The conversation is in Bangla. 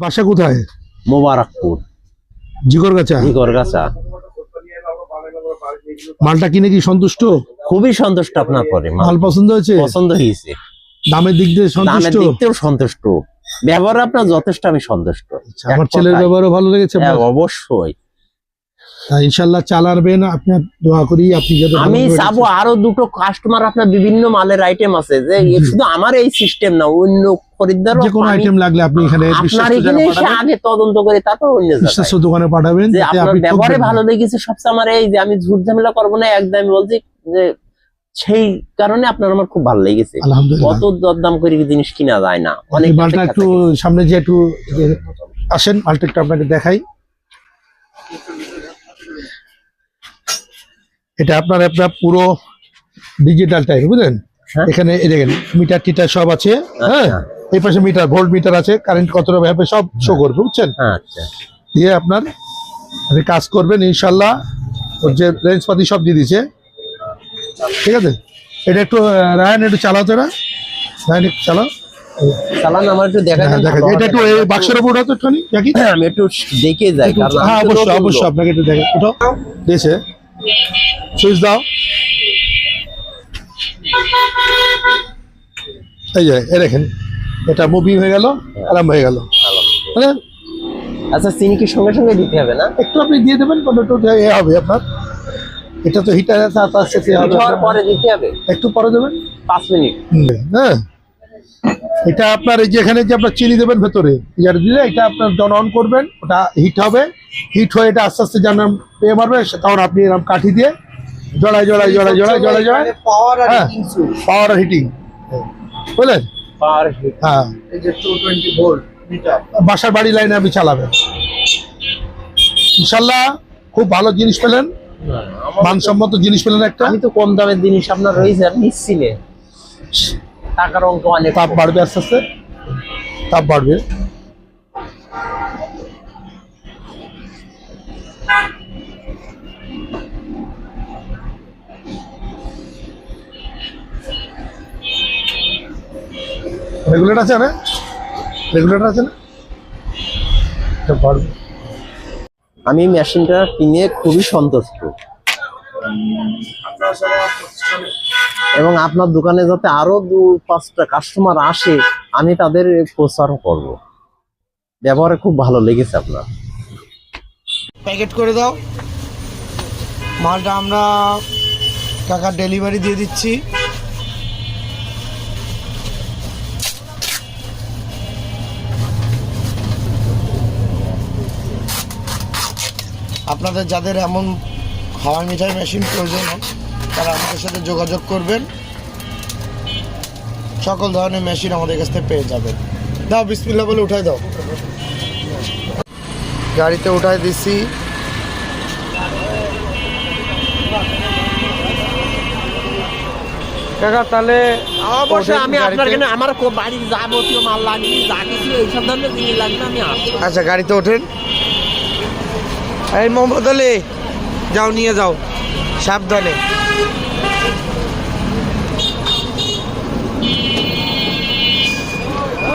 বাসা কোথায়? মোবারকপুর, জিগরগাছা। জিগরগাছা। মালটা কিনে কি সন্তুষ্ট? খুবই সন্তুষ্ট আপনার পরে। মাল পছন্দ হয়েছে? পছন্দ হয়েছে। দামের দিক দিয়ে দামের সন্তুষ্ট? দিক দিয়েও সন্তুষ্ট, ব্যবহার আপনার যথেষ্ট আমি সন্তুষ্ট। আমার ছেলের ব্যবহারও ভালো লেগেছে? অবশ্যই। ইনশাল্লাহ চালাবেন, আপনার দোয়া করি। আপনি আমি চাবো আরো দুটো কাস্টমার, আপনার বিভিন্ন মালের আইটেম আছে যে শুধু আমার এই সিস্টেম না, অন্য খরিদ্দার যে কোনো আইটেম লাগলে আপনি এখানে আপনার এখানে এসে আগে তদন্ত করে তারপর অন্য বিশ্বস্ত দোকানে পাঠাবেন। যে আপনার ব্যবহারে ভালো লেগেছে সবচেয়ে। আমার এই যে আমি ঝুট ঝামেলা করবো না, একদম বলছি যে সেই কারণে আপনার আমার খুব ভালো লেগেছে। কত দরদাম করে জিনিস কিনা যায় না। অনেক মালটা একটু সামনে যে একটু আসেন, মালটা একটু আপনাকে দেখাই। এটা আপনার পুরো ডিজিটাল টাইপ, বুঝলেন? এখানে দেখেন মিটার টিটার সব আছে। হ্যাঁ, এই পাশে মিটার, ভোল্ট মিটার আছে, কারেন্ট কতটা ভাবে সব শো করবে, বুঝছেন? দিয়ে আপনার আপনি কাজ করবেন ইনশাল্লাহ। ওর যে রেঞ্জ পাতি সব দিয়ে দিচ্ছে, ঠিক আছে? এটা একটু রায়ন একটু চালাতে না, রায়ন একটু চালাও। চালান, আমার একটু দেখা দেন। এটা একটু এই বাক্সের উপর হতো একটুখানি দেখি। আমি একটু দেখে যাই। হ্যাঁ, অবশ্যই অবশ্যই আপনাকে একটু দেখে। ওটা দিয়েছে, সুইচ দাও। এই যে দেখেন, এটা মুভি হয়ে গেল, আরাম হয়ে গেল। আচ্ছা, চিনি কি সঙ্গে সঙ্গে দিতে হবে না? একটু আপনি দিয়ে দেবেন, একটু এ হবে আপনার। এটা তো হিটার আছে, পরে দিতে হবে, একটু পরে দেবেন 5 মিনিট। হ্যাঁ, এটা আপনার এই যে এখানে যে আপনার চিনি দেবেন ভেতরে, দিলে এটা আপনার যখন অন করবেন ওটা হিট হবে। হিট হয়ে এটা আস্তে আস্তে যেন পেয়ে মারবে, তখন আপনি এরকম কাঠি দিয়ে জড়াই পাওয়ার আর হিটিং, বুঝলেন? হ্যাঁ, বাসার বাড়ি লাইনে আপনি চালাবেন ইনশাল্লাহ। খুব ভালো জিনিস পেলেন, মানসম্মত জিনিস পেলেন একটা। আমি তো কম দামের জিনিস আপনার রয়েছে, আর নিচ্ছিলে টাকার অঙ্ক অনেক। তাপ বাড়বে, আস্তে আস্তে তাপ বাড়বে। রেগুলেটর আছে না? রেগুলেটর আছে না? আমি মেশিনটা কিনে খুবই সন্তুষ্ট, এবং আপনার দোকানে যাতে আরো 2-5টা কাস্টমার আসে আমি তাদের প্রচার করব। ব্যবহারে খুব ভালো লেগেছে আপনার। প্যাকেট করে দাও মালটা, আমরা টাকা ডেলিভারি দিয়ে দিচ্ছি। আপনাদের যাদের এমন হাওয়া মিঠাই মেশিন প্রয়োজন হয় তারা আমাদের সাথে যোগাযোগ করবেন। সকল ধরনের মেশিন আমাদের কাছ থেকে পেয়ে যাবেন। দাও, বিসমিল্লাহ বলে উঠাই দাও। গাড়িতে উঠাই দিচ্ছি। কাকা তাহলে অবশ্যই আমি আপনার জন্য আমার বাড়ির যাবতীয় মাল লাগবে, যা কিছু এইসব ধরনের জিনিস লাগবে আমি আসবো। আচ্ছা, গাড়িতে ওঠেন। এই মোহাম্মদ আলী, যাও নিয়ে যাও সাবধানে।